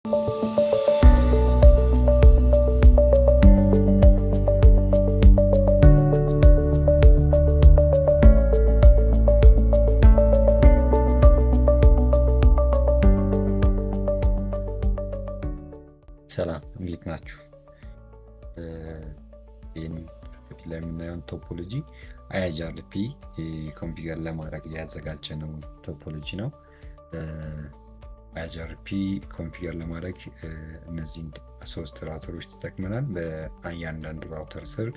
ሰላም እንዴት ናችሁ? ይህን ላይ የምናየውን ቶፖሎጂ IHRP ኮንፊገር ለማድረግ ያዘጋጀነው ቶፖሎጂ ነው። IHRP ኮንፊገር ለማድረግ እነዚህን 3 ራውተሮች ተጠቅመናል። በእያንዳንዱ ራውተር ስር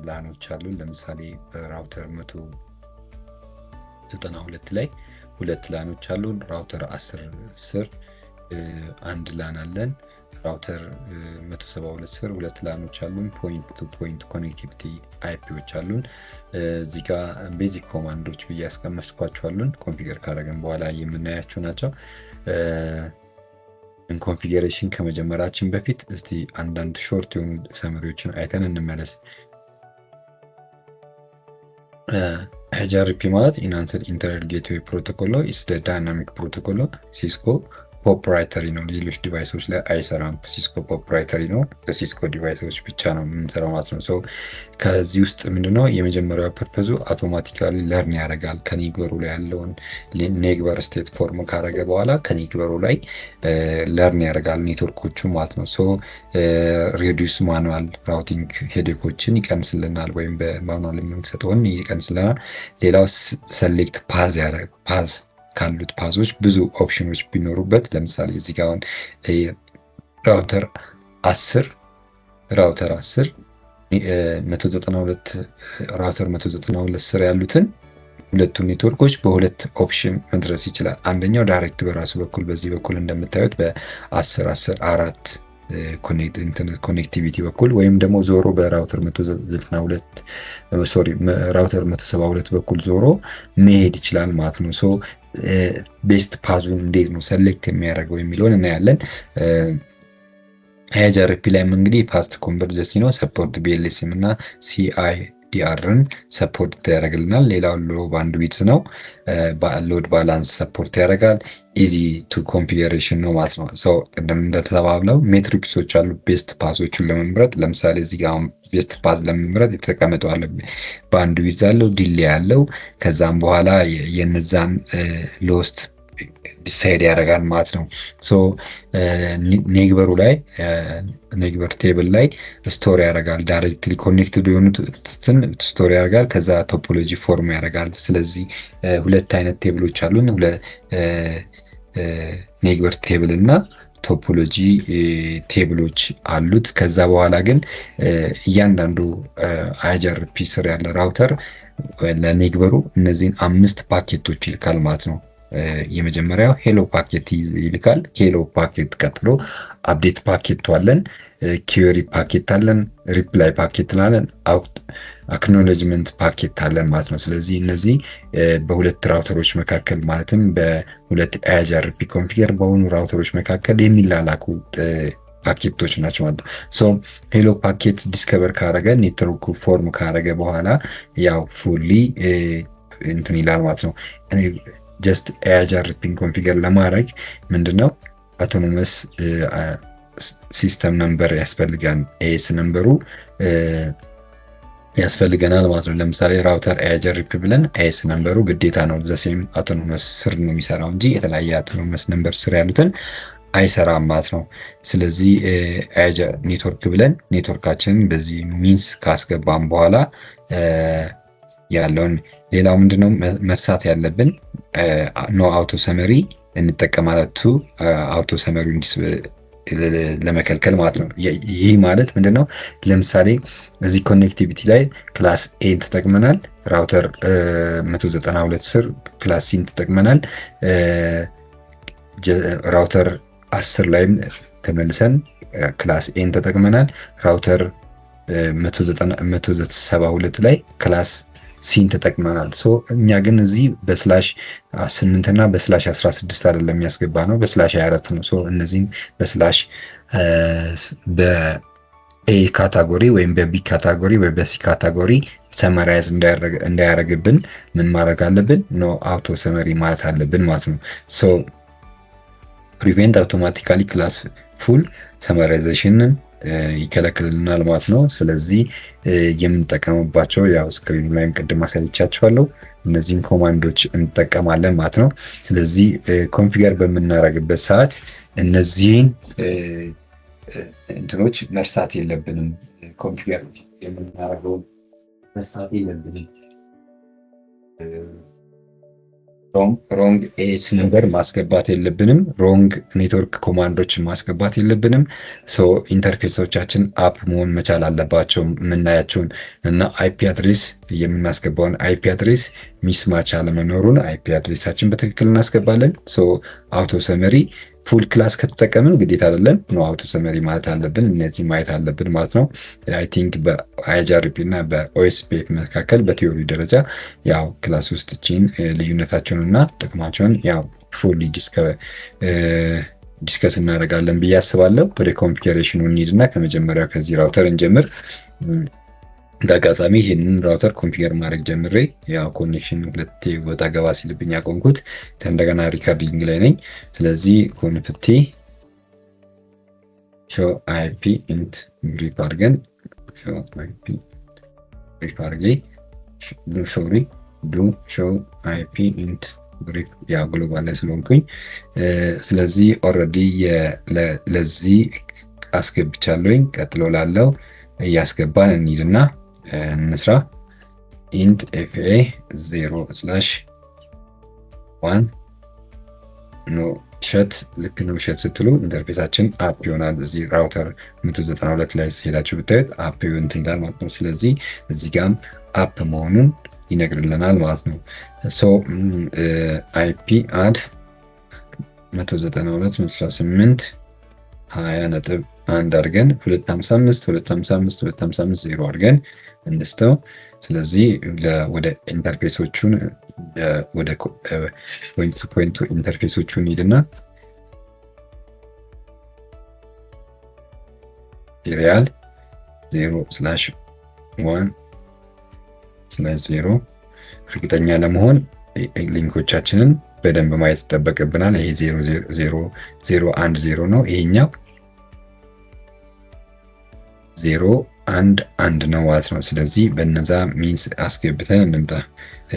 ላኖች አሉን። ለምሳሌ በራውተር 192 ላይ 2 ላኖች አሉን። ራውተር 10 ስር 1 ላን አለን። ራውተር 172 ስር 2 ላኖች አሉን። ፖይንት ቱ ፖይንት ኮኔክቲቪቲ አይፒዎች አሉን። እዚህ ጋር ቤዚክ ኮማንዶች ብዬ ያስቀመጥኳቸዋለን። ኮንፊገር ካደረግን በኋላ የምናያቸው ናቸው። ኮንፊገሬሽን ከመጀመራችን በፊት እስቲ አንዳንድ ሾርት የሆኑ ሰመሪዎችን አይተን እንመለስ። IHRP ማለት ኢንሃንስድ ኢንተርኔት ጌትዌይ ፕሮቶኮል ነው። ኢትስ ዳይናሚክ ፕሮቶኮል ነው። ሲስኮ ፕሮፕራይተሪ ነው። ሌሎች ዲቫይሶች ላይ አይሰራም። ሲስኮ ፕሮፕራይተሪ ነው። ለሲስኮ ዲቫይሶች ብቻ ነው የምንሰራው ማለት ነው። ሶ ከዚህ ውስጥ ምንድነው የመጀመሪያው ፐርፐዙ አውቶማቲካሊ ለርን ያደርጋል። ከኔግበሩ ላይ ያለውን ኔግበር ስቴት ፎርም ካደረገ በኋላ ከኔግበሩ ላይ ለርን ያደርጋል ኔትወርኮቹ ማለት ነው። ሶ ሬዲዩስ ማኑዋል ራውቲንግ ሄዴኮችን ይቀንስልናል፣ ወይም በማኑዋል የምንሰጠውን ይቀንስልናል። ሌላው ሰሌክት ፓዝ ካሉት ፓዞች ብዙ ኦፕሽኖች ቢኖሩበት፣ ለምሳሌ እዚህ ጋር አሁን ራውተር 10 192 ራውተር 192 ስር ያሉትን ሁለቱን ኔትወርኮች በሁለት ኦፕሽን መድረስ ይችላል። አንደኛው ዳይሬክት በራሱ በኩል በዚህ በኩል እንደምታዩት በ10 4 ኮኔክቲቪቲ በኩል ወይም ደግሞ ዞሮ በራውተር 172 በኩል ዞሮ መሄድ ይችላል ማለት ነው። ሶ ቤስት ፓዙን እንዴት ነው ሰሌክት የሚያደርገው የሚለውን እናያለን። IHRP ላይም እንግዲህ ፋስት ኮንቨርጀንሲ ነው ሰፖርት BLSM እና CIDRን ሰፖርት ያደርግልናል። ሌላው ሎ ባንድዊድዝ ነው። ሎድ ባላንስ ሰፖርት ያደርጋል። ኢዚ ቱ ኮንፊገሬሽን ነው ማለት ነው። ሶ ቅድም እንደተባብለው ሜትሪክሶች አሉ ቤስት ፓዞቹን ለመምረጥ። ለምሳሌ እዚህ ጋር ቤስት ፓዝ ለመምረጥ የተቀመጠው አለ። ባንድዊድዝ አለው፣ ዲሌይ አለው። ከዛም በኋላ የነዛን ሎስት ዲሳይድ ያደርጋል ማለት ነው። ሶ ኔግበሩ ላይ ኔግበር ቴብል ላይ ስቶር ያደርጋል። ዳይሬክትሊ ኮኔክትድ የሆኑትን ስቶር ያደርጋል። ከዛ ቶፖሎጂ ፎርም ያደርጋል። ስለዚህ ሁለት አይነት ቴብሎች አሉን፣ ኔግበር ቴብል እና ቶፖሎጂ ቴብሎች አሉት። ከዛ በኋላ ግን እያንዳንዱ IHRP ስር ያለ ራውተር ለኔግበሩ እነዚህን 5 ፓኬቶች ይልካል ማለት ነው። የመጀመሪያው ሄሎ ፓኬት ይልካል። ሄሎ ፓኬት ቀጥሎ አፕዴት ፓኬት አለን፣ ኪዌሪ ፓኬት አለን፣ ሪፕላይ ፓኬት አለን፣ አክኖሌጅመንት ፓኬት አለን ማለት ነው። ስለዚህ እነዚህ በሁለት ራውተሮች መካከል ማለትም በሁለት IHRP ኮንፊገር በሆኑ ራውተሮች መካከል የሚላላኩ ፓኬቶች ናቸው ማለት ነው። ሶ ሄሎ ፓኬት ዲስከቨር ካረገ ኔትወርኩ ፎርም ካረገ በኋላ ያው ፉሊ እንትን ይላል ማለት ነው። ጀስት IHRP ኮንፊገር ለማድረግ ምንድነው አውቶኖመስ ሲስተም ነምበር ያስፈልጋል። ኤስ ነምበሩ ያስፈልገናል ማለት ነው። ለምሳሌ ራውተር IHRP ብለን ኤስ ነምበሩ ግዴታ ነው። ዘሴም አውቶኖመስ ስር ነው የሚሰራው እንጂ የተለያየ አውቶኖመስ ነምበር ስር ያሉትን አይሰራም ማለት ነው። ስለዚህ ኔትወርክ ብለን ኔትወርካችንን በዚህ ሚንስ ካስገባን በኋላ ያለውን ሌላው ምንድነው መርሳት ያለብን ኖ አውቶ ሰመሪ እንጠቀማለን። አውቶ ሰመሪ ለመከልከል ማለት ነው። ይህ ማለት ምንድነው? ለምሳሌ እዚህ ኮኔክቲቪቲ ላይ ክላስ ኤን ተጠቅመናል። ራውተር 192 ስር ክላስ ሲን ተጠቅመናል። ራውተር 10 ላይም ተመልሰን ክላስ ኤን ተጠቅመናል። ራውተር 172 ላይ ክላስ ሲን ተጠቅመናል። ሶ እኛ ግን እዚህ በስላሽ 8 እና በስላሽ 16 አይደለም ያስገባ ነው፣ በስላሽ 24 ነው። ሶ እነዚህን በስላሽ በኤ ካታጎሪ ወይም በቢ ካታጎሪ ወይ በሲ ካታጎሪ ሰመራይዝ እንዳያረግብን ምን ማድረግ አለብን? ኖ አውቶ ሰመሪ ማለት አለብን ማለት ነው። ሶ ፕሪቬንት አውቶማቲካሊ ክላስ ፉል ሰመራይዜሽንን ይከለክልልናል ማለት ነው። ስለዚህ የምንጠቀምባቸው ያው ስክሪን ላይም ቅድም አሳይቻችኋለሁ እነዚህን ኮማንዶች እንጠቀማለን ማለት ነው። ስለዚህ ኮንፊገር በምናደርግበት ሰዓት እነዚህን እንትኖች መርሳት የለብንም። ኮንፊገር የምናደርገው መርሳት የለብንም። ሮንግ ኤስ ነምበር ማስገባት የለብንም። ሮንግ ኔትወርክ ኮማንዶችን ማስገባት የለብንም። ሶ ኢንተርፌሶቻችን አፕ መሆን መቻል አለባቸው። የምናያቸውን እና አይፒ አድሬስ የምናስገባውን አይፒ አድሬስ ሚስማች አለመኖሩን አይፒ አድሬሳችን በትክክል እናስገባለን። ሶ አውቶ ሰመሪ ፉል ክላስ ከተጠቀምን ግዴታ አይደለም ነው አውቶ ሰመሪ ማለት አለብን። እነዚህ ማየት አለብን ማለት ነው። አይ ቲንክ በአይኤችአርፒ እና በኦኤስፒኤፍ መካከል በቲዮሪ ደረጃ ያው ክላስ ውስጥ ቺን ልዩነታቸውን እና ጥቅማቸውን ያው ፉሊ ዲስከስ እናደርጋለን ብዬ አስባለሁ። ወደ ኮንፊገሬሽኑ እንሂድና ከመጀመሪያው ከዚህ ራውተር እንጀምር። በአጋጣሚ ይህንን ራውተር ኮንፊገር ማድረግ ጀምሬ ያው ኮኔክሽን ሁለቴ ወጣ ገባ ሲልብኝ ያቆምኩት እንደገና ሪካርዲንግ ላይ ነኝ። ስለዚህ ኮንፍቲ ሾው አይፒ ኢንት ብሪፍ አድርገን ሾው አይፒ ብሪፍ አድርጌ ዱ ሾው አይፒ ኢንት ብሪፍ ያው ግሎባል ላይ ስለሆንኩኝ ስለዚህ ኦልሬዲ ለዚህ አስገብቻለሁኝ። ቀጥሎ ላለው እያስገባን እንሂድና እንስራ። ኢንት ኤፍኤ 0/1 ኖ ሸት ልክ ነው ሸት ስትሉ ኢንተርፌሳችን አፕ ይሆናል። እዚህ ራውተር 192 ላይ ሄዳችሁ ብታዩት አፕ ይሆን እንዳል ማለት ነው። ስለዚህ እዚህ ጋም አፕ መሆኑን ይነግርልናል ማለት ነው። ሶ አይፒ አድ 192.168 20.1 አድርገን 255.255.255 አድርገን እንስተው። ስለዚህ ወደ ኢንተርፌሶቹን ወደ ፖይንት ቱ ፖይንት ኢንተርፌሶቹን ሄድና ሲሪያል 0/1/0 እርግጠኛ ለመሆን ሊንኮቻችንን በደንብ ማየት ይጠበቅብናል። ይሄ 0/0/0/1/0 ነው። ይሄኛው 0/1/1 ነው ማለት ነው። ስለዚህ በነዛ ሚንስ አስገብተን እንምጣ።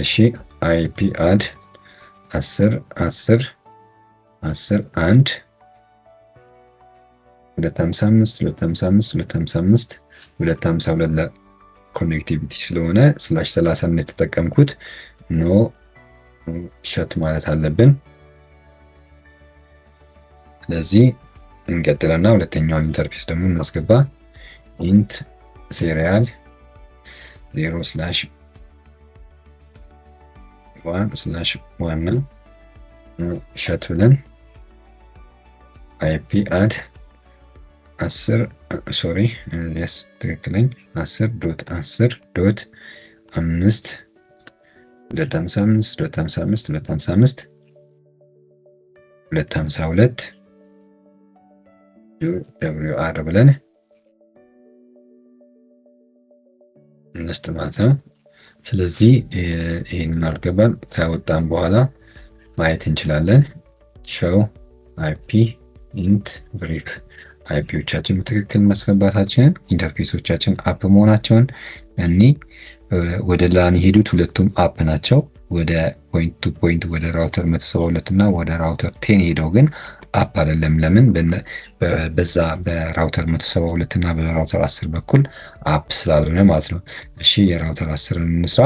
እሺ አይፒ አድ 10.10.10.1 255.255.255 ለኮኔክቲቪቲ ስለሆነ /30 ነው የተጠቀምኩት። ኖ ሸት ማለት አለብን። ስለዚህ እንቀጥልና ሁለተኛውን ኢንተርፌስ ደግሞ እናስገባ። ኢንት ሲሪያል 0/1/1 ነው ሸት ብለን አይፒ አድ 10 ሶሪ የስ ትክክለኝ 10.10.5 255 252 WR ብለን እንስጥ ማለት ነው። ስለዚህ ይሄንን አድርገን ካወጣን በኋላ ማየት እንችላለን። ሾው አይፒ ኢንት ብሪፍ አይፒዎቻችን በትክክል ማስገባታችንን ኢንተርፌሶቻችን አፕ መሆናቸውን ወደ ላን የሄዱት ሁለቱም አፕ ናቸው። ወደ ፖይንት ቱ ፖይንት ወደ ራውተር 172 እና ወደ ራውተር 10 ሄደው ግን አፕ አይደለም። ለምን? በዛ በራውተር 172 እና በራውተር 10 በኩል አፕ ስላልሆነ ማለት ነው። እሺ የራውተር 10 እንስራ።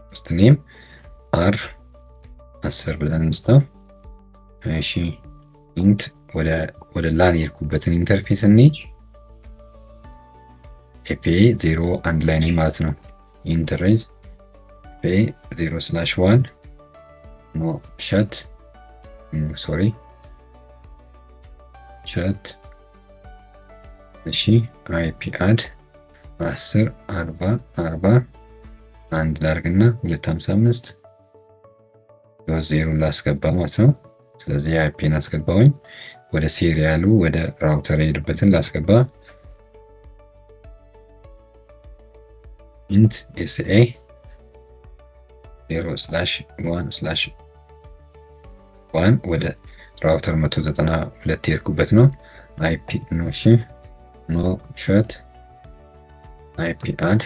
ሆስት ኔም አር 10 ብለን እንስታው። እሺ ኢንት ወደ ላን የሄድኩበትን ኢንተርፌስ እንሂድ። ኤፒኤ 0/1 ላይ ነኝ ማለት ነው። ኢንተርፌስ ኤፒኤ 0/1 ኖ ሸት ሶሪ ሸት። እሺ አይፒ አድ 10.40.40 አንድ ላርግና 255 0 ላስገባ ማለት ነው። ስለዚህ አይፒን አስገባውኝ። ወደ ሲሪያሉ ወደ ራውተር ሄድበትን ላስገባ ኢንት ኤስኤ 0/1/1 ወደ ራውተር 192 የሄድኩበት ነው። አይፒ ነው። እሺ ኖ ሸት አይፒ አድ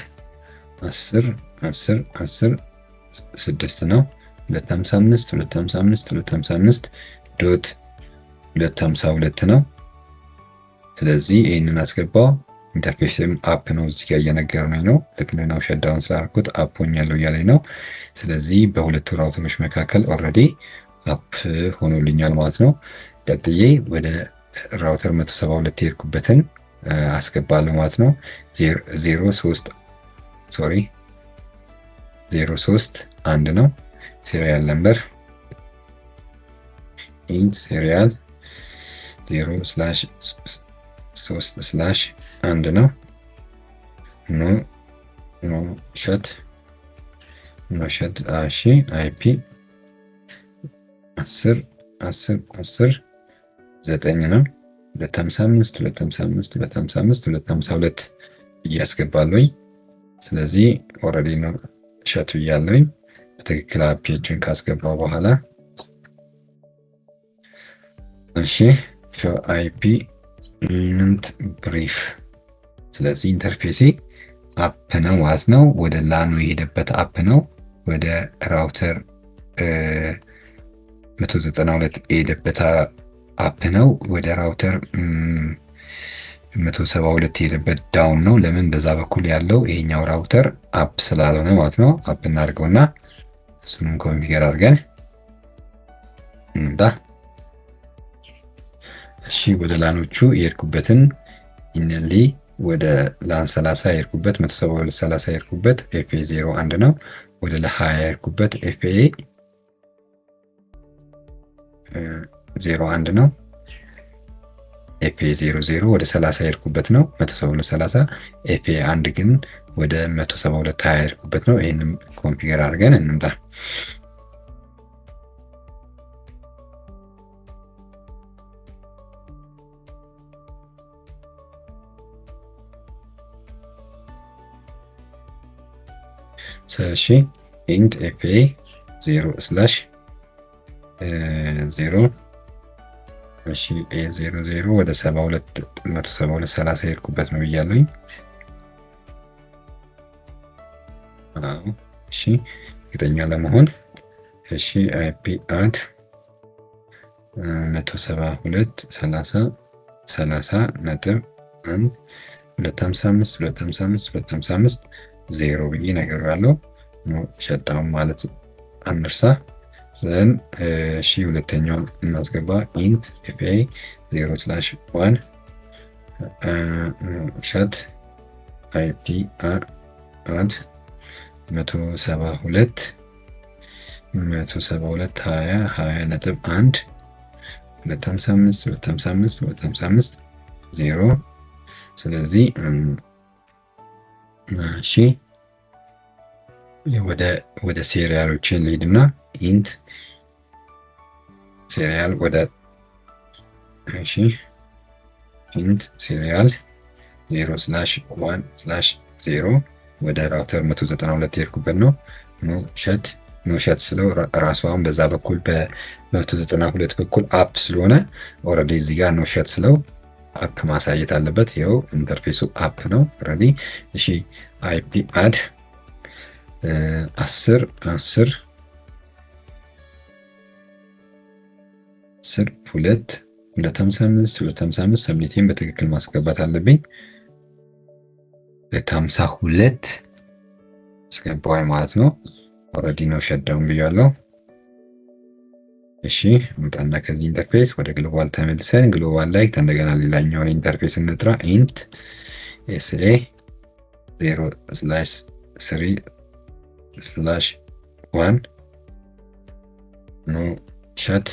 10 10 10 6 ነው። 255 ዶት 252 ነው። ስለዚህ ይህንን አስገባው። ኢንተርፌስም አፕ ነው እዚህ ጋር እየነገረኝ ነው። ልክ ነው ሸዳውን ስላልኩት አፕ ሆኛለሁ እያለኝ ነው። ስለዚህ በሁለቱ ራውተሮች መካከል ኦልሬዲ አፕ ሆኖልኛል ማለት ነው። ቀጥዬ ወደ ራውተር 172 የሄድኩበትን አስገባለሁ ማለት ነው። 03 1 ነው። ሴሪያል ነምበር ኢንት ሴሪያል 0/3/1 ነው። ኖ ሸት እሺ አይፒ 10 10 10 9 ነው። 255 እያስገባለሁኝ። ስለዚህ ኦልሬዲ ነው ሸት ብያለሁኝ። በትክክል አፒዎችን ካስገባው በኋላ እሺ ሾው አይፒ ኢንት ብሪፍ። ስለዚህ ኢንተርፌሴ አፕ ነው ማለት ነው። ወደ ላኑ የሄደበት አፕ ነው። ወደ ራውተር 192 የሄደበት አፕ ነው። ወደ ራውተር 172 የሄደበት ዳውን ነው። ለምን በዛ በኩል ያለው ይሄኛው ራውተር አፕ ስላልሆነ ማለት ነው። አፕ እናድርገውና እሱንም ኮንፊገር አድርገን እንዳ እሺ ወደ ላኖቹ የሄድኩበትን ኢነሊ ወደ ላን 30 የሄድኩበት 172/30 የሄድኩበት ኤፍኤ 01 ነው። ወደ ለ20 የሄድኩበት ኤፍኤ 01 ነው። ኤፍኤ 00 ወደ 30 የሄድኩበት ነው 172/30 ኤፍኤ 1 ግን ወደ 172/20 የሄድኩበት ነው። ይሄንም ኮንፊገር አድርገን እንምጣ። እሺ ኢንት ኤፍኤ 0/0 እሺ ኤ00 ወደ 172/30 የሄድኩበት ነው ብያለሁኝ። እሺ እርግጠኛ ለመሆን እሺ አይፒ አድ 172/30/30.1 255 ዜሮ ብዬ ነገር ያለው ነው። ሸዳውን ማለት አንርሳ። ዘን እሺ ሁለተኛው እናስገባ ኢንት ኤፍኤ 0/1 ሸት አይፒ አድ 172/20.1 255 ዜሮ። ስለዚህ እሺ ወደ ሴሪያሎችን ልሂድና ኢንት ሴሪያል ወደ እሺ ኢንት ሴሪያል 0/1/0 ወደ ራውተር 192 የሄድኩበት ነው። ኖ ሸት ስለው ራሷን በዛ በኩል በ192 በኩል አፕ ስለሆነ ኦልሬዲ እዚህ ጋር ኖ ሸት ስለው አፕ ማሳየት አለበት። ይኸው ኢንተርፌሱ አፕ ነው ኦልሬዲ። እሺ አይፒ አድ 10 10 255 ሰብኔቴን በትክክል ማስገባት አለብኝ። 252 አስገባኝ ማለት ነው። ኦልሬዲ ነው ሸዳውን ብያለሁ። እሺ እንጣና ከዚህ ኢንተርፌስ ወደ ግሎባል ተመልሰን ግሎባል ላይ እንደገና ሌላኛውን ኢንተርፌስ እንጥራ። ኢንት ኤስኤ 0/3/1 ኖ ሸት።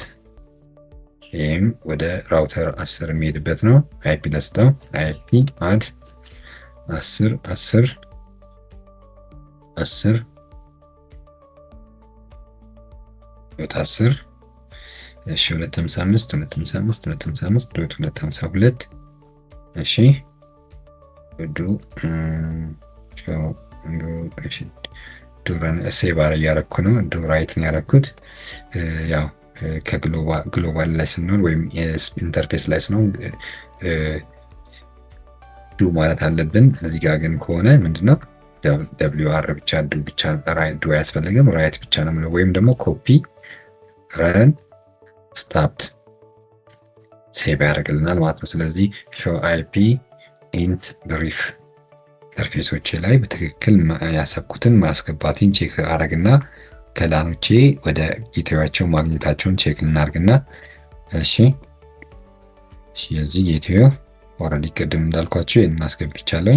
ይህም ወደ ራውተር 10 የሚሄድበት ነው። አይፒ ለስጠው አይፒ አድ 10 10 10 10 እሺ 255 እሺ ወዱ እሺ ዱረን ሴቭ እያደረኩ ነው። ዱ ራይት ነው ያደረኩት። ያው ከግሎባል ላይ ስንሆን ወይም ኢንተርፌስ ላይ ስንሆን ዱ ማለት አለብን። እዚህ ጋር ግን ከሆነ ምንድነው ደብሊው አር ብቻ ዱ ብቻ ዱ አያስፈልግም፣ ራይት ብቻ ነው የምለው። ወይም ደግሞ ኮፒ ረን ስታፕ ሴቭ ያደርግልናል ማለት ነው። ስለዚህ ሾው አይፒ ኢንት ብሪፍ ኢንተርፌሶቼ ላይ በትክክል ያሰብኩትን ማስገባቴን ቼክ አረግና ከላኖቼ ወደ ጌትዌያቸው ማግኘታቸውን ቼክ ልናርግና እሺ የዚህ ጌትዌው ኦልሬዲ ቅድም እንዳልኳቸው ይሄን አስገብቻለሁ።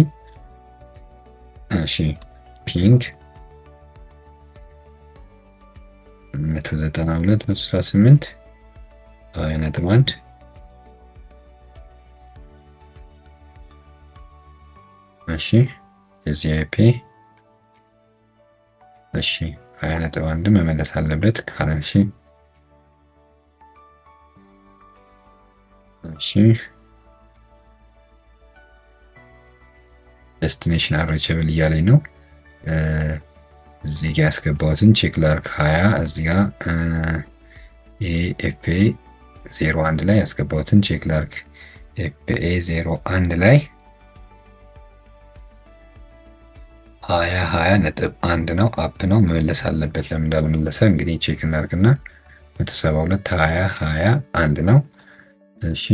እሺ ፒንግ 192.168 አይነት አንድ እሺ የዚህ አይፒ እሺ 20.1 መመለስ አለበት ካለ እሺ ዴስቲኔሽን አሬቸብል እያለኝ ነው። እዚህ ጋር ያስገባሁትን ቼክ ላርክ 20 እዚህ ጋር ኤፍኤ 01 ላይ ያስገባሁትን ቼክ ላርክ ኤፍኤ 01 ላይ 20.1 ነው አፕ ነው መመለስ አለበት። ለምን እንዳልመለሰ እንግዲህ ቼክ እናርግና 172 21 ነው። እሺ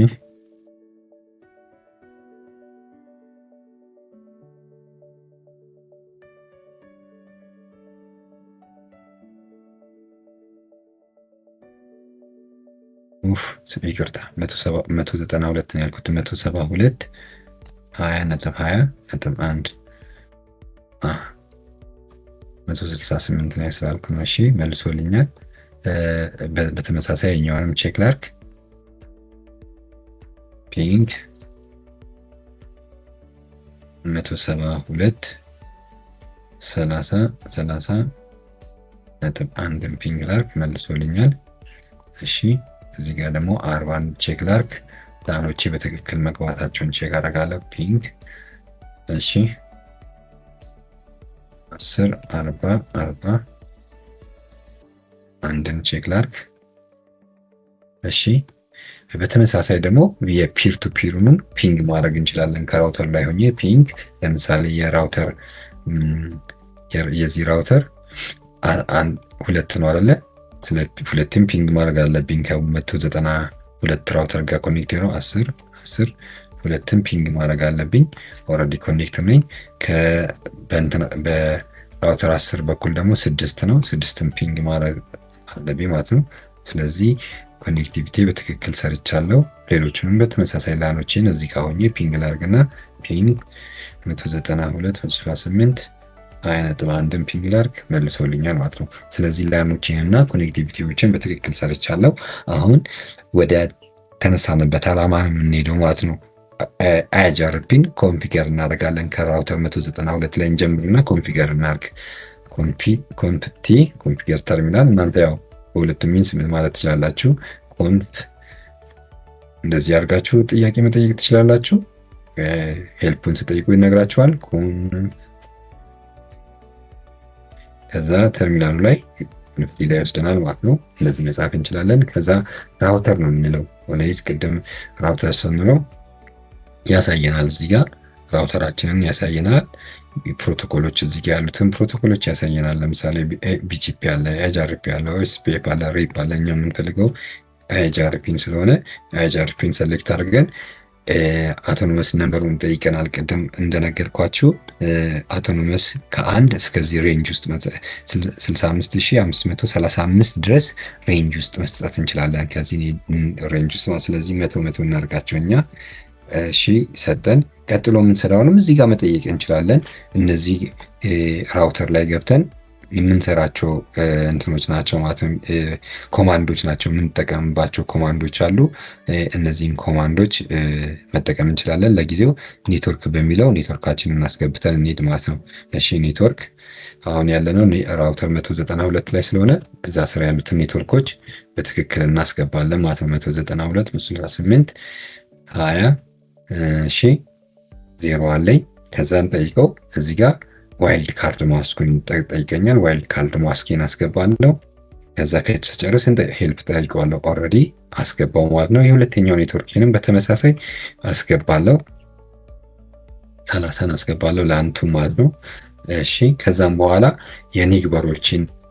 ይቅርታ 192 ነው ያልኩት 172 20.1 168 ላይ ስላልኩ ነው። እሺ መልሶልኛል። በተመሳሳይ የኛውንም ቼክ ላርክ ፒንግ 172 30.1 ፒንግ ላርክ መልሶልኛል። እሺ እዚህ ጋር ደግሞ 40 ቼክ ላርክ ዳኖቼ በትክክል መግባታቸውን ቼክ አደርጋለሁ። ፒንግ እሺ 10 40 አንድን ቼክ ላርክ እሺ በተመሳሳይ ደግሞ የፒር ቱ ፒሩን ፒንግ ማድረግ እንችላለን። ከራውተር ላይ ሆኜ ፒንግ ለምሳሌ የራውተር የዚህ ራውተር ሁለት ነው አይደለ? ሁለትም ፒንግ ማድረግ አለብኝ። ከ192 ራውተር ጋር ኮኔክት ነው 10 ሁለትም ፒንግ ማድረግ አለብኝ። ኦልሬዲ ኮኔክት ነኝ። በራውተር 10 በኩል ደግሞ 6 ነው። 6ም ፒንግ ማድረግ አለብኝ ማለት ነው። ስለዚህ ኮኔክቲቪቲ በትክክል ሰርቻለሁ። ሌሎቹንም በተመሳሳይ ላኖችን እዚህ ጋር ሆኜ ፒንግ ላርግና ፒንግ 192.168 20.1 ፒንግ ላርግ መልሶልኛል ማለት ነው። ስለዚህ ላኖችን እና ኮኔክቲቪቲዎችን በትክክል ሰርቻለሁ። አሁን ወደ ተነሳንበት ዓላማ የምንሄደው ማለት ነው። አይጃርፒን ኮንፊገር እናደርጋለን። ከራውተር 192 ላይ እንጀምርና ኮንፊገር እናርግ። ኮንፊገር ተርሚናል እናንተ ያው በሁለቱም ሚንስ ማለት ትችላላችሁ። ኮንፍ እንደዚህ አድርጋችሁ ጥያቄ መጠየቅ ትችላላችሁ። ሄልፑን ስጠይቁ ይነግራችኋል። ከዛ ተርሚናሉ ላይ ኮንፍቲ ላይ ወስደናል ማለት ነው። እንደዚህ መጻፍ እንችላለን። ከዛ ራውተር ነው የምንለው። ወይስ ቅድም ራውተር ስንለው ያሳየናል። እዚህ ጋር ራውተራችንን ያሳየናል። ፕሮቶኮሎች እዚህ ጋር ያሉትን ፕሮቶኮሎች ያሳየናል። ለምሳሌ ቢጂፒ አለ፣ አይጃርፒ አለ፣ ኦኤስፒኤፍ አለ፣ ሬፕ አለ። እኛ የምንፈልገው አይጃርፒን ስለሆነ አይጃርፒን ሰሌክት አድርገን አውቶኖመስ ነምበሩን ጠይቀናል። ቅድም እንደነገርኳችሁ አውቶኖመስ ከ1 እስከዚህ ሬንጅ ውስጥ 65535 ድረስ ሬንጅ ውስጥ መስጠት እንችላለን። ከዚህ ሬንጅ ውስጥ ስለዚህ 100 እናርጋቸው እኛ። እሺ ሰጠን። ቀጥሎ የምንሰራውንም እዚህ ጋር መጠየቅ እንችላለን። እነዚህ ራውተር ላይ ገብተን የምንሰራቸው እንትኖች ናቸው ማለት ነው። ኮማንዶች ናቸው የምንጠቀምባቸው ኮማንዶች አሉ። እነዚህን ኮማንዶች መጠቀም እንችላለን። ለጊዜው ኔትወርክ በሚለው ኔትወርካችንን እናስገብተን እንሂድ ማለት ነው። እሺ ኔትወርክ አሁን ያለነው ራውተር 192 ላይ ስለሆነ እዛ ስራ ያሉትን ኔትወርኮች በትክክል እናስገባለን ማለት ነው። 192.168 20 0 አለኝ። ከዛን ጠይቀው እዚህ ጋር ዋይልድ ካርድ ማስኩን ጠይቀኛል። ዋይልድ ካርድ ማስኬን አስገባለሁ። ከዛ ከጨረስ ሄልፕ ጠይቀዋለሁ። ኦልሬዲ አስገባው ማለት ነው። የሁለተኛው ኔትወርክንም በተመሳሳይ አስገባለሁ። 30 አስገባለሁ ለአንቱ ማለት ነው። እሺ ከዛም በኋላ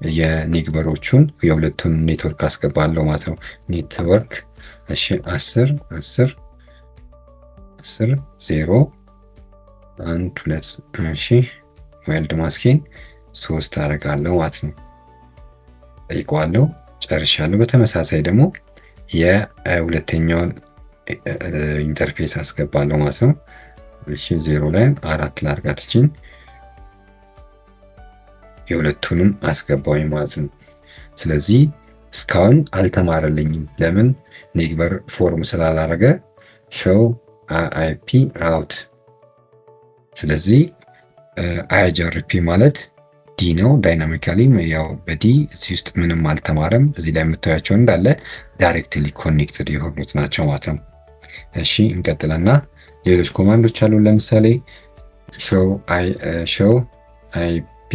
የኒግበሮቹን የሁለቱን ኔትወርክ አስገባለሁ ማለት ነው። ኔትወርክ እሺ 10 10 10 0 1 2 እሺ ዋይልድ ማስኬን 3 አደርጋለሁ ማለት ነው። ጠይቀዋለሁ። ጨርሻለሁ። በተመሳሳይ ደግሞ የሁለተኛውን ኢንተርፌስ አስገባለሁ ማለት ነው። እሺ 0 ላይ 4 ላድርጋትችን የሁለቱንም አስገባውኝ ማለት ነው። ስለዚህ እስካሁን አልተማረልኝም። ለምን? ኔግበር ፎርም ስላላረገ ሾው አይፒ ራውት። ስለዚህ አይአርፒ ማለት ዲ ነው። ዳይናሚካሊ ያው በዲ እዚህ ውስጥ ምንም አልተማረም። እዚህ ላይ የምታያቸው እንዳለ ዳይሬክትሊ ኮኔክትድ የሆኑት ናቸው ማለት ነው። እሺ እንቀጥልና ሌሎች ኮማንዶች አሉ። ለምሳሌ ሾው አይፒ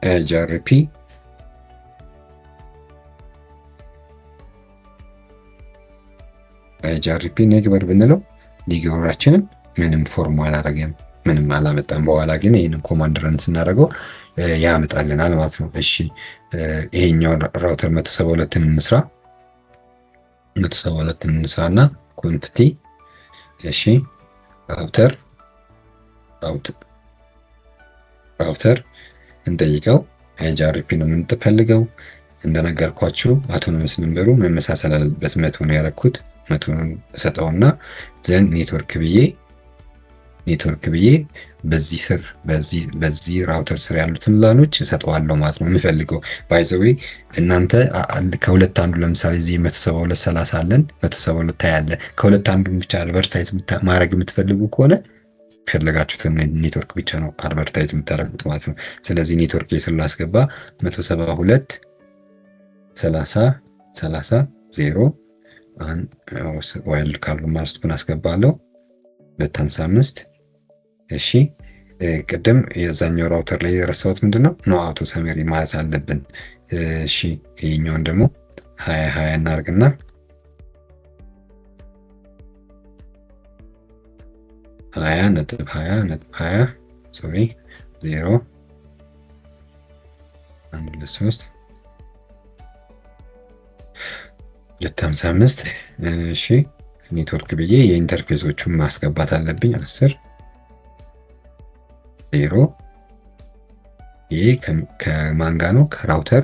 አይአርፒ አይአርፒ ኔግበር ብንለው ኔግበራችንን ምንም ፎርም አላረገም፣ ምንም አላመጣም። በኋላ ግን ይህንን ኮማንድ ረን ስናደርገው ያመጣልናል ማለት ነው። እሺ ይሄኛው ራውተር 172ን እንስራ። 172ን እንስራና ኮንፍቲ እሺ ራውተር እንጠይቀው። አይአርፒ ነው የምንፈልገው። እንደነገርኳችሁ አውቶኖመስ ነምበሩ መመሳሰል አለበት። 100 ነው ያደረኩት። 100ን እሰጠውና ዘን ኔትወርክ ብዬ በዚህ ራውተር ስር ያሉትን ላኖች እሰጠዋለሁ ማለት ነው። የምፈልገው ባይ ዘ ዌይ እናንተ ከሁለት አንዱ ለምሳሌ እዚህ 172 30 አለን፣ 172 ያለ ከሁለት አንዱ ብቻ አድቨርታይዝ ማድረግ የምትፈልጉ ከሆነ ፈለጋችሁትን ኔትወርክ ብቻ ነው አድቨርታይዝ የምታደርጉት ማለት ነው። ስለዚህ ኔትወርክ ስር ላስገባ 172 30 30 0 ዋይልድ ካርድ ማስኩን አስገባለሁ 255 እሺ ቅድም የዛኛው ራውተር ላይ የረሳሁት ምንድነው ኖ አውቶ ሰመሪ ማለት አለብን። እሺ ይሄኛውን ደግሞ 20 እናርግና 20 ሶሪ 0 1 2 3 255 እሺ ኔትወርክ ብዬ የኢንተርፌሶቹን ማስገባት አለብኝ 10 0 ይሄ ከማን ጋር ነው? ከራውተር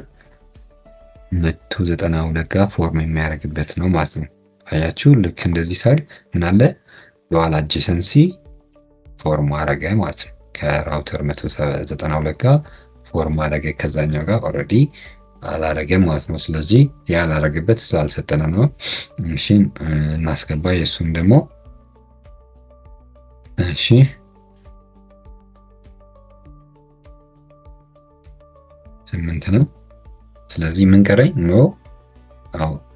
192 ጋር ፎርም የሚያደርግበት ነው ማለት ነው። አያችሁ ልክ እንደዚህ ሳል ምን አለ የኋላ አጀሰንሲ ፎርም አረገ ማለት ነው። ከራውተር 192 ጋር ፎርም አረገ፣ ከዛኛው ጋር ኦልሬዲ አላረገም ማለት ነው። ስለዚህ ያላረገበት ስላልሰጠነ ነው። እሺ እናስገባ የሱን ደግሞ እሺ 8 ነው። ስለዚህ ምን ቀረኝ? ኖ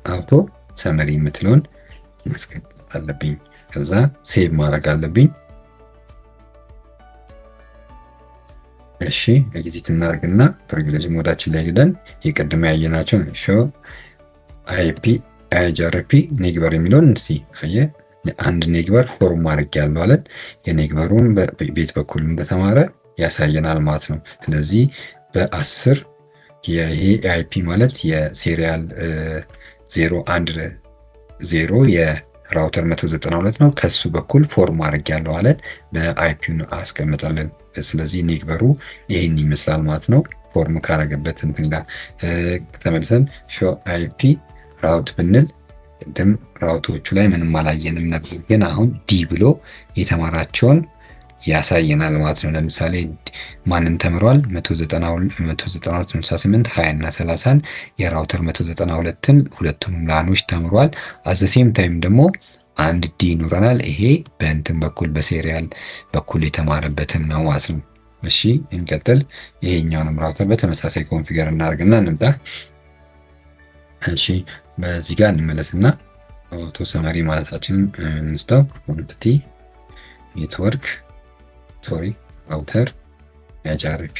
አውቶ ሰመሪ የምትለውን ማስገባት አለብኝ። ከዛ ሴቭ ማድረግ አለብኝ። እሺ ኤግዚት እናርግና ፕሪቪሌጅ ሞዳችን ላይ ሄደን የቀድሞ ያየናቸው ሾው አይፒ አይአርፒ ኔግበር የሚለውን እስቲ አየ አንድ ኔግበር ፎርም ማድረግ ያለው አለን። የኔግበሩን ቤት በኩል እንደተማረ ያሳየናል ማለት ነው። ስለዚህ በ10 ይሄ አይፒ ማለት የሴሪያል 010 የራውተር 192 ነው። ከሱ በኩል ፎርም ማድረግ ያለው አለን። በአይፒውን አስቀምጣለን። ስለዚህ ኔግበሩ ይሄን ይመስላል ማለት ነው። ፎርም ካረገበት እንትን ላይ ተመልሰን ሾው አይፒ ራውት ብንል ቅድም ራውቶቹ ላይ ምንም አላየንም ነበር፣ ግን አሁን ዲ ብሎ የተማራቸውን ያሳየናል ማለት ነው። ለምሳሌ ማንን ተምሯል? 192 68 20 እና 30ን የራውተር 192ን ሁለቱም ላኖች ተምሯል። አዘሴም ታይም ደግሞ አንድ ዲ ይኖረናል። ይሄ በእንትን በኩል በሴሪያል በኩል የተማረበትን ነው ማለት ነው። እሺ እንቀጥል። ይሄኛውንም ራውተር በተመሳሳይ ኮንፊገር እናደርግና እንምጣ። እሺ በዚህ ጋር እንመለስና አውቶ ሰመሪ ማለታችንን እንስተው ኮንፍቲ ኔትወርክ ራውተር ኤችአርፒ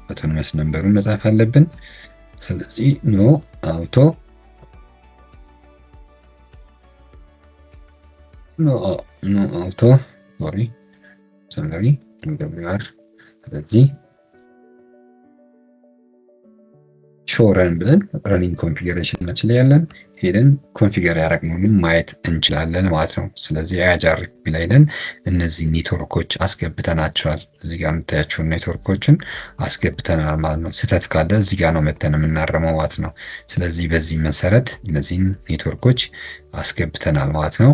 አውቶኖመስ ነምበሩን መጻፍ አለብን። ስለዚህ ኖ አውቶ ሶሪ ሰመሪ ደብሊውአር ስለዚህ ሾረን ብለን ረኒንግ ኮንፊገሬሽናችን ላይ ያለን ሄደን ኮንፊገር ያደረግነውን ማየት እንችላለን ማለት ነው። ስለዚህ ኤችአርፒ ላይ ሄደን እነዚህ ኔትወርኮች አስገብተናቸዋል። እዚህ ጋር የምታያቸውን ኔትወርኮችን አስገብተናል ማለት ነው። ስህተት ካለ እዚህ ጋር ነው መተን የምናረመው ማለት ነው። ስለዚህ በዚህ መሰረት እነዚህን ኔትወርኮች አስገብተናል ማለት ነው።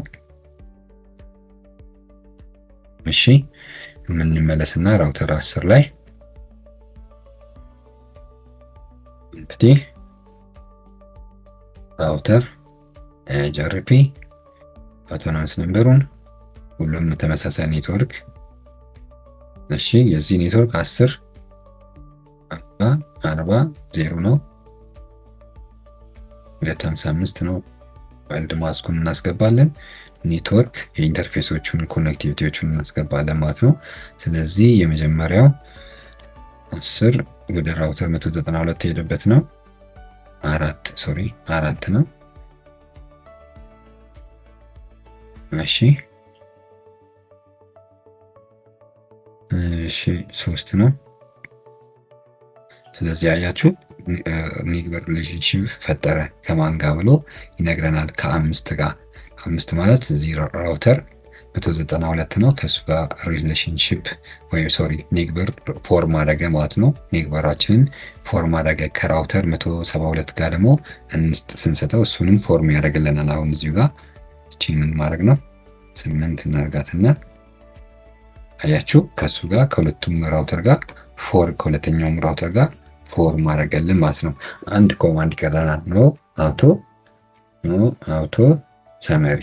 እሺ የምንመለስና ራውተር 10 ላይ እንግዲህ ራውተር ኤችአርፒ አውቶኖመስ ነምበሩን ሁሉም ተመሳሳይ ኔትወርክ። እሺ የዚህ ኔትወርክ 10 40 0 ነው 255 ነው። ዋይልድ ማስኩን እናስገባለን። ኔትወርክ የኢንተርፌሶቹን ኮኔክቲቪቲዎቹን እናስገባለን ማለት ነው። ስለዚህ የመጀመሪያው 10 ወደ ራውተር 192 የሄደበት ነው። 4 ነው። እሺ 3 ነው። ስለዚህ አያችሁ ኔትወርክ ሪሌሽንሺፕ ፈጠረ ከማን ጋር ብሎ ይነግረናል። ከ5 ጋር 5 ማለት እዚህ ራውተር 192 ነው። ከሱ ጋር ሪሌሽንሺፕ ወይም ኔትወርክ ፎርም አደረገ ማለት ነው። ኔትወርካችንን ፎርም አደረገ ከራውተር 172 ጋር ደግሞ ስንሰጠው እሱንም ፎርም ያደርግልናል። አሁን እዚሁ ጋር እቺ ምን ማድረግ ነው 8 እናርጋትና አያችሁ ከሱ ጋር ከሁለቱም ራውተር ጋር ከሁለተኛውም ራውተር ጋር ፎርም አደረገልን ማለት ነው። አንድ ኮማንድ ይቀረናል። ኖ አውቶ ሰመሪ።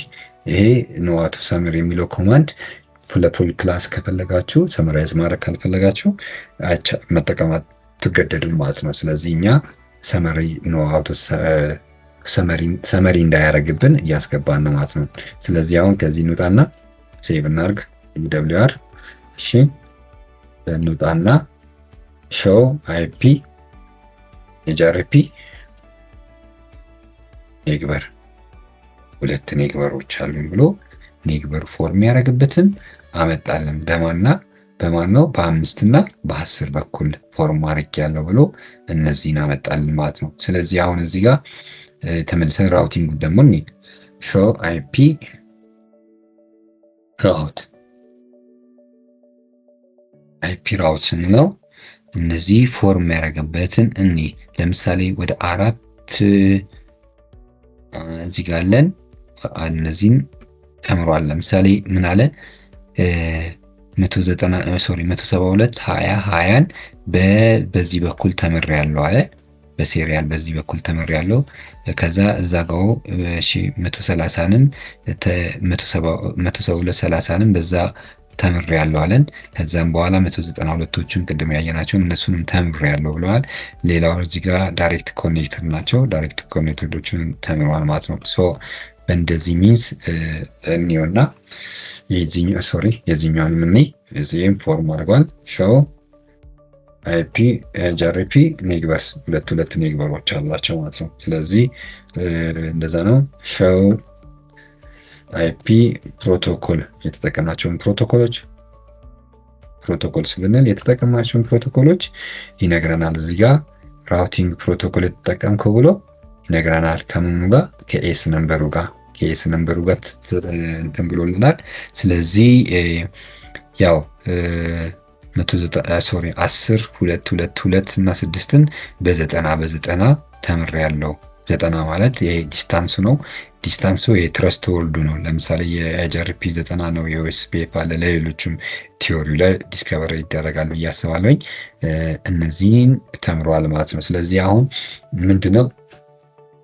ይሄ ኖ አውቶ ሰመሪ የሚለው ኮማንድ ለፉል ክላስ ከፈለጋችሁ ሰመራይዝ ማድረግ ካልፈለጋችሁ መጠቀም አትገደድም ማለት ነው። ስለዚህ እኛ ሰመሪ እንዳያደርግብን እያስገባን ነው ማለት ነው። ስለዚህ አሁን ከዚህ እንውጣና ሴቭ እናርግ ደብሊውአር። እሺ እንውጣና ሾው አይፒ ኤችአርፒ ኔትወር 2 ኔትወሮች አሉን ብሎ ኔትወር ፎርም ያደረግበትን አመጣልን። በማን ነው በ5 እና በ10 በኩል ፎርም አድርግ ያለው ብሎ እነዚህን አመጣልን ማለት ነው። ስለዚህ አሁን እዚህ ጋር ተመልሰን ራውቲንግ ደግሞ ሾው አይፒ ራውት ስንለው እነዚህ ፎርም ያደረገበትን ለምሳሌ ወደ 4 እዚህ ጋር አለን። እነዚህን ተምሯል። ለምሳሌ ምን አለ 172 20 በዚህ በኩል ተምሬያለሁ አለ። በሴሪያል በዚህ በኩል ተምሬያለሁ። ከዛ እዛ ጋር 130ንም 172 በዛ ተምሬያለሁ አለን። ከዛም በኋላ 192ቶቹን ቅድም ያየናቸውን እነሱንም ተምሬያለሁ ብለዋል። ሌላው እዚህ ጋር ዳይሬክት ኮኔክተር ናቸው። ዳይሬክት ኮኔክተሮችን ተምረዋል ማለት ነው። በእንደዚህ ሚንስ እኒውና የዚህኛውን ምን እዚህም ፎርም አድርጓል። ሾው አይፒ ኤችአርፒ ኔትወርክስ 2 ኔትወሮች አላቸው ማለት ነው። ስለዚህ እንደዛ ነው። ሾው አይፒ ፕሮቶኮል የተጠቀምናቸውን ፕሮቶኮልስ ብንል የተጠቀምናቸውን ፕሮቶኮሎች ይነግረናል። እዚህ ጋር ራውቲንግ ፕሮቶኮል የተጠቀምከው ብሎ ይነግረናል። ከምኑ ጋር ከኤስ ነምበሩ ጋር እንትን ብሎልናል። ስለዚህ ያው 10 2 2 እና 6ን በ90 ተምሬያለሁ። 90 ማለት ይሄ ዲስታንሱ ነው። ዲስታንሱ የትረስት ወርዱ ነው። ለምሳሌ የኤችአርፒ 90 ነው። የኦኤስፒኤፍ አለ። ለሌሎችም ቲዮሪው ላይ ዲስከቨር ይደረጋል ብዬ አስባለሁ። እነዚህን ተምረዋል ማለት ነው። ስለዚህ አሁን ምንድነው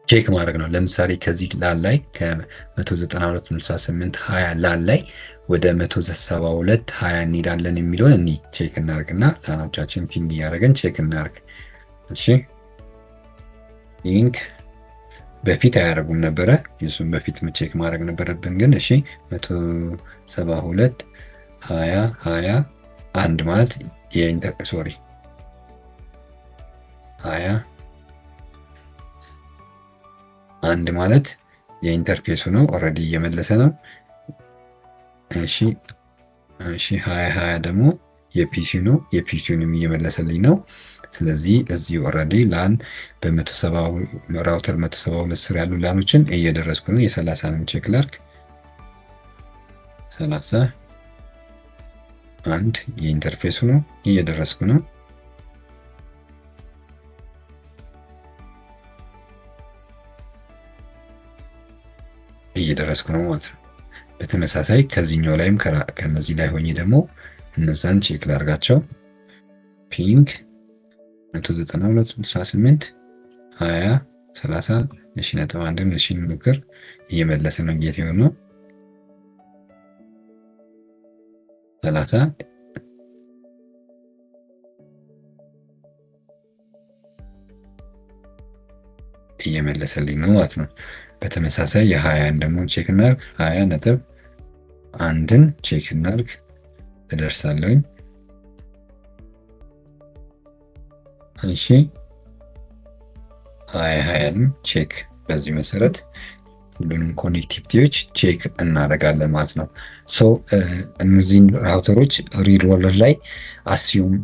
ቼክ ማድረግ ነው። ለምሳሌ ከዚህ ላል ላይ ከ192.68 20 ላል ላይ ወደ 172 20 እንሄዳለን የሚለውን ቼክ እናርግና ላኖቻችን ፒንግ እያደረገን ቼክ እናርግ። እሺ ሊንክ በፊት አያደርጉም ነበረ። የሱን በፊት ቼክ ማድረግ ነበረብን። ግን እሺ 172 20 20 1 ማለት ሶሪ 20 1 ማለት የኢንተርፌሱ ነው። ኦልሬዲ እየመለሰ ነው። እሺ 20 ደግሞ የፒሲ ነው። የፒሲውንም እየመለሰልኝ ነው። ስለዚህ እዚህ ኦልሬዲ ላን ራውተር 172 ስር ያሉ ላኖችን እየደረስኩ ነው። የ30ንም ቼክ ላድርግ። 31 የኢንተርፌሱ ነው። እየደረስኩ ነው። ማለት ነው። በተመሳሳይ ከዚህኛው ላይም ከነዚህ ላይ ሆኜ ደግሞ እነዛን ቼክ ላድርጋቸው። ፒንግ 192.68 20 30 ነጥብ 1 ንግግር እየመለሰ ነው። ጌት ነው 30 እየመለሰልኝ ነው ማለት ነው። በተመሳሳይ የ20 ደግሞ ቼክ እናድርግ። 20 ነጥብ 1ን ቼክ እናድርግ። እደርሳለሁኝ። እሺ 20ንም ቼክ በዚህ መሰረት ሁሉንም ኮኔክቲቪቲዎች ቼክ እናደርጋለን ማለት ነው። ሶ እነዚህን ራውተሮች ሪድ ወርልድ ላይ አስዩም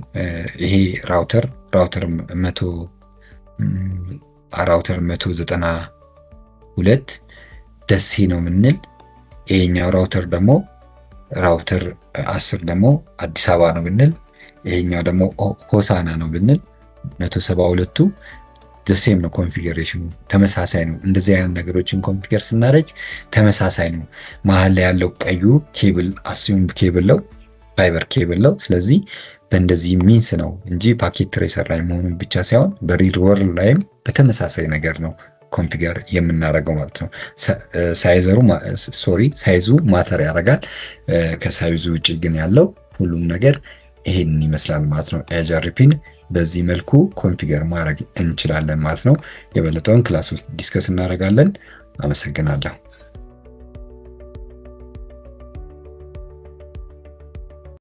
ይሄ ራውተር 192 ደሴ ነው የምንል፣ ይሄኛው ራውተር ደግሞ ራውተር 10 ደግሞ አዲስ አበባ ነው ብንል፣ ይሄኛው ደግሞ ሆሳና ነው ብንል 172ቱ ደሴም ነው። ኮንፊገሬሽኑ ተመሳሳይ ነው። እንደዚህ አይነት ነገሮችን ኮንፊገር ስናደርግ ተመሳሳይ ነው። መሀል ላይ ያለው ቀዩ ኬብል አስዩም ኬብል ነው፣ ፋይበር ኬብል ነው። ስለዚህ በእንደዚህ ሚንስ ነው እንጂ ፓኬት ትሬሰር ላይ መሆኑን ብቻ ሳይሆን በሪድ ወርልድ ላይም በተመሳሳይ ነገር ነው ኮንፊገር የምናደርገው ማለት ነው። ሳይዙ ማተር ያደርጋል። ከሳይዙ ውጭ ግን ያለው ሁሉም ነገር ይሄንን ይመስላል ማለት ነው። ኤችአርፒን በዚህ መልኩ ኮንፊገር ማድረግ እንችላለን ማለት ነው። የበለጠውን ክላስ ውስጥ ዲስከስ እናደርጋለን። አመሰግናለሁ።